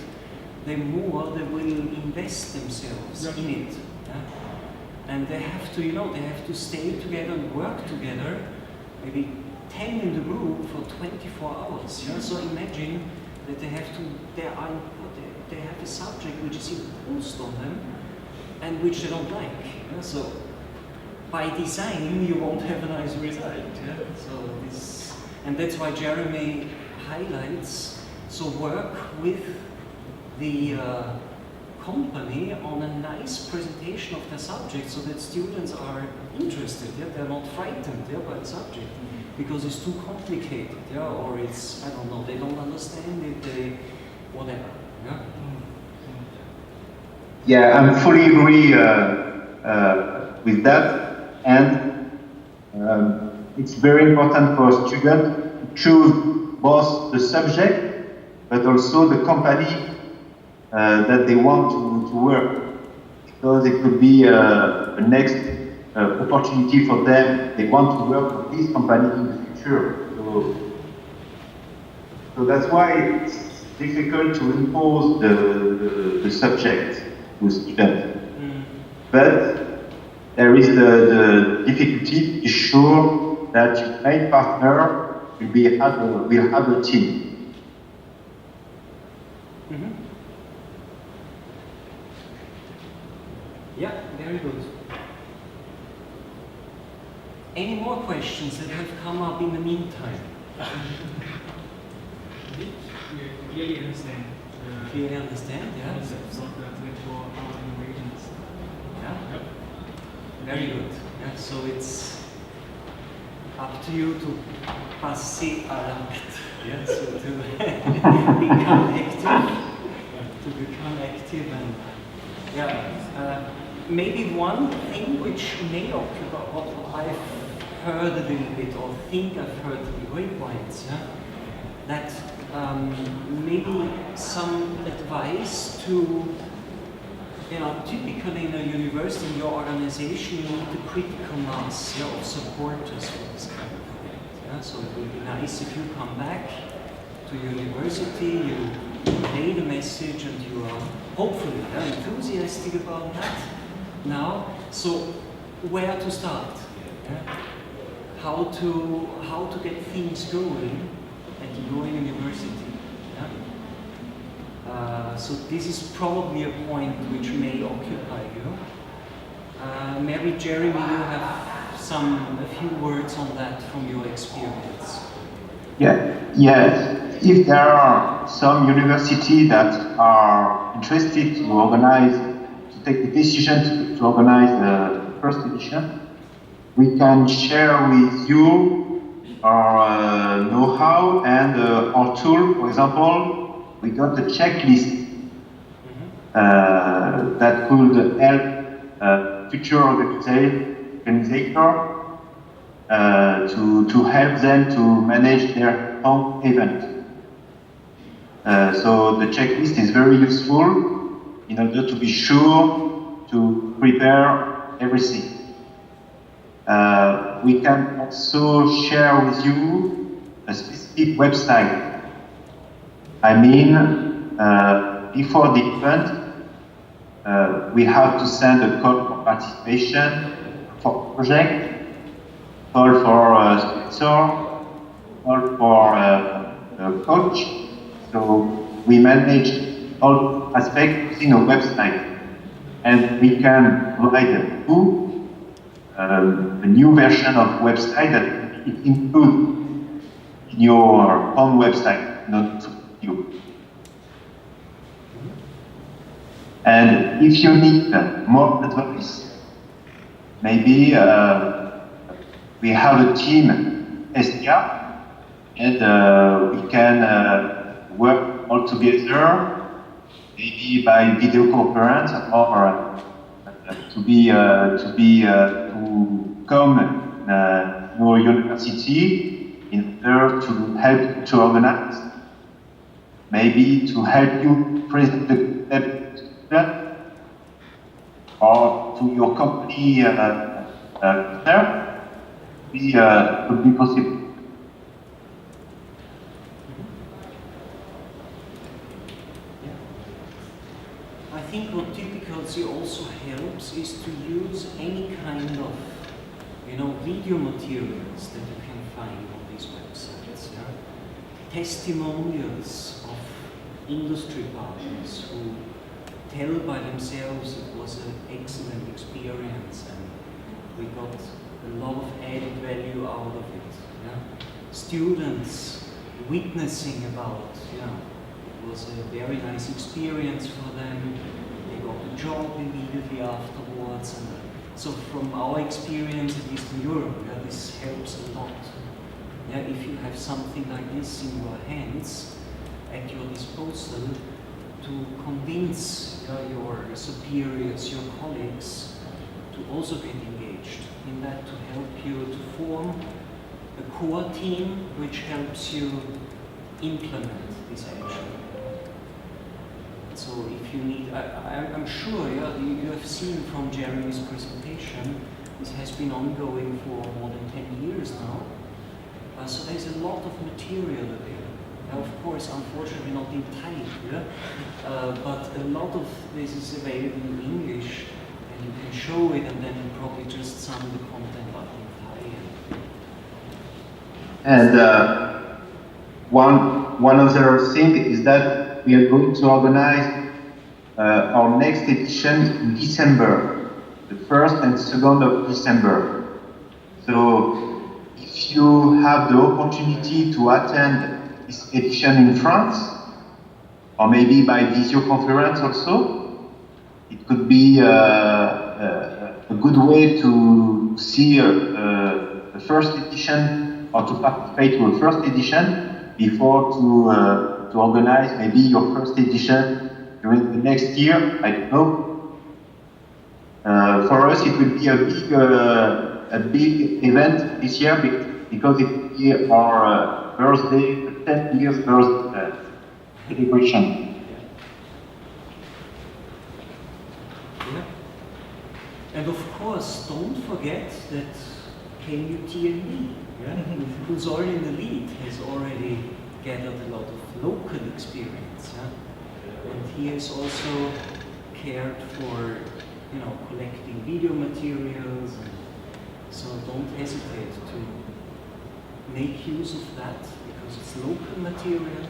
the more they will invest themselves in it. Yeah? And they have to, they have to stay together and work together, maybe 10 in the group for 24 hours. Yeah? So imagine that they have a subject which is imposed on them and which they don't like. Yeah? So by design, you won't have a nice result. Yeah? So and that's why Jérémy highlights, so work with the company on a nice presentation of the subject so that students are interested, yeah? They're not frightened by the subject because it's too complicated, yeah? Or it's, I don't know, they don't understand it, whatever. Yeah? yeah, I'm fully agree with that. And it's very important for a student to choose both the subject but also the company that they want to work, because it could be a next opportunity for them. They want to work with this company in the future. So that's why it's difficult to impose the subject to students. But there is the difficulty to be sure that your main partner will have a team. Mm-hmm. Yeah, very good. Any more questions that have come up in the meantime? We clearly understand. Clearly understand, yeah? Concepts of the 24 hour innovations. Yeah? Yep. Very good. Yeah, so it's up to you to passer à l'acte. Yeah, so to become active, and yeah. Maybe one thing which may occupy what I've heard a little bit, or think I've heard the grapevines, yeah, that maybe some advice to, typically in a university, in your organization, you need a critical mass of supporters for this kind of project. Yeah? So it would be nice if you come back to university, you convey the message, and you are hopefully enthusiastic about that. Now, so where to start? Yeah? How to get things going at your university? Yeah? So this is probably a point which may occupy you. Maybe Jérémy, you have a few words on that from your experience. Yes. If there are some universities that are interested to organize, to take the decision to organize the first edition, we can share with you our know-how and our tool. For example, we got a checklist that could help future organizator to help them to manage their own event. So the checklist is very useful in order to be sure to prepare everything. We can also share with you a specific website. I mean, before the event, we have to send a call for participation for project, call for sponsor, call for coach. So we manage all aspects using a website, and we can provide a new version of website that it includes in your own website, not to you. And if you need more advice, maybe we have a team, ESTIA, and we can work all together, maybe by video conference, or to come to your university in order to help to organize, maybe to help you present the or to your company there, could be possible. I think what difficulty also helps is to use any kind of, video materials that you can find on these websites. Yeah? Testimonials of industry partners who tell by themselves it was an excellent experience and we got a lot of added value out of it. Yeah? Students witnessing about, it was a very nice experience for them. They got a job immediately afterwards. And so from our experience, at least in Europe, this helps a lot. Yeah, if you have something like this in your hands, at your disposal, to convince your superiors, your colleagues, to also get engaged in that, to help you to form a core team which helps you implement this action. So if you need, I'm sure you have seen from Jérémy's presentation, this has been ongoing for more than 10 years now. So there's a lot of material available. Now, of course, unfortunately not in Thai, but a lot of this is available in English, and you can show it and then probably just sum the content up in Thai. And one other thing is that we are going to organize our next edition in December, the 1st and 2nd of December. So if you have the opportunity to attend this edition in France, or maybe by video conference also, it could be a good way to see the first edition or to participate to a first edition before to organize maybe your first edition during the next year. I don't know. For us, it will be a big event this year because it will be our birthday, 10 years birthday celebration. And of course, don't forget that KMUTNB, who's already in the lead, has already gathered a lot of local experience. And he has also cared for, collecting video materials. And so don't hesitate to make use of that because it's local material,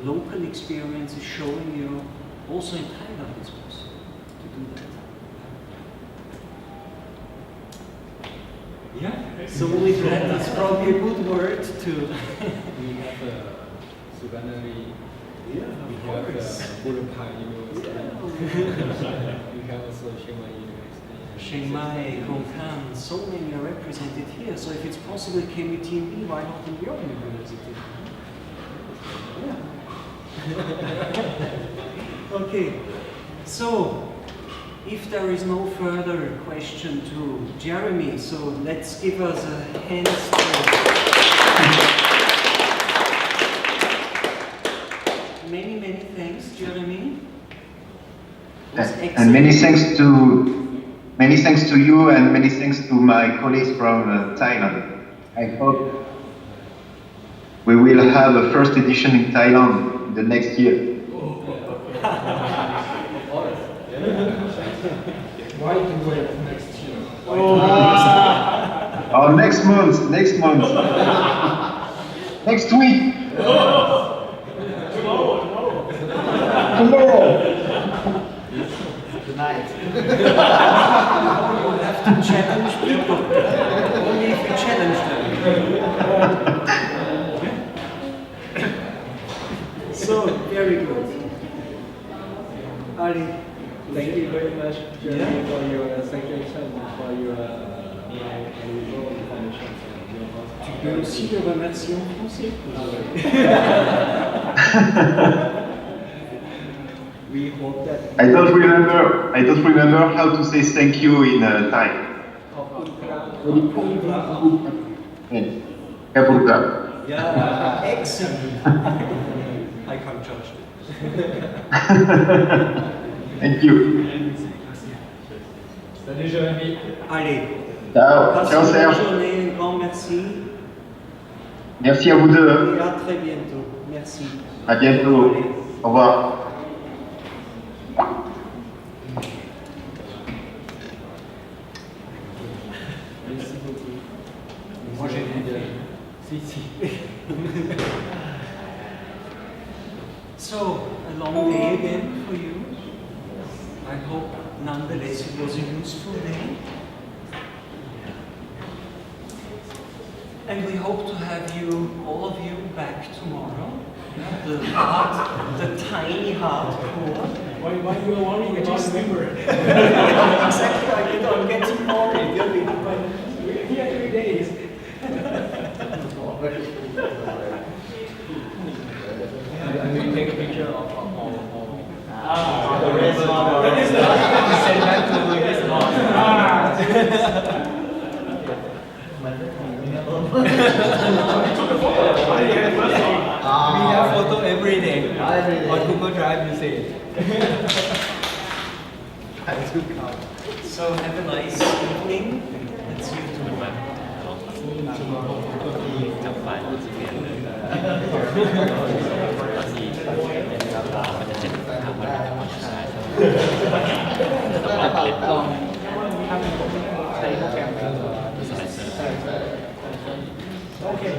local experience is showing you also in Thailand it's possible to do that. Yeah, so with that, that's probably a good word to. We have Suganari, we have Burunpai University, we have also Chiang Mai University. Chiang Mai, Hong Kong, so many are represented here. So if it's possible, KMUTNB, why not in your university? Yeah. Okay, so. If there is no further question to Jérémy, so let's give us a hand. Many thanks, Jérémy. And many thanks to you and many thanks to my colleagues from Thailand. I hope we will have a first edition in Thailand the next year. Why do we have next year? Oh, next month. Next week. Tomorrow. Tonight. You have to challenge people. Only if you challenge them. So, very good. Ali. Thank you very much, Jérémy, for your suggestion, for your information. Tu peux aussi le remercier en français. We hope that. I don't remember how to say thank you in Thai. Yeah, excellent. I can't judge it. Thank you. Salut Jérémy. Allez. Ciao. Passe Ciao, une bonne Serge. journée, un grand merci. Merci à vous deux. Et à très bientôt. Merci. À bientôt. Allez. Au revoir. Moi j'ai bien fait. Si. So, a long day again for you. I hope nonetheless it was a useful day. And we hope to have you, all of you, back tomorrow. The tiny hardcore. Why you are worrying about the member? Exactly, I'm getting worried. We're here every day. And we take a picture of The rest send back to this We have photo every day. On Google Drive, you see it. So have a nice evening. Let's see you tomorrow. Okay.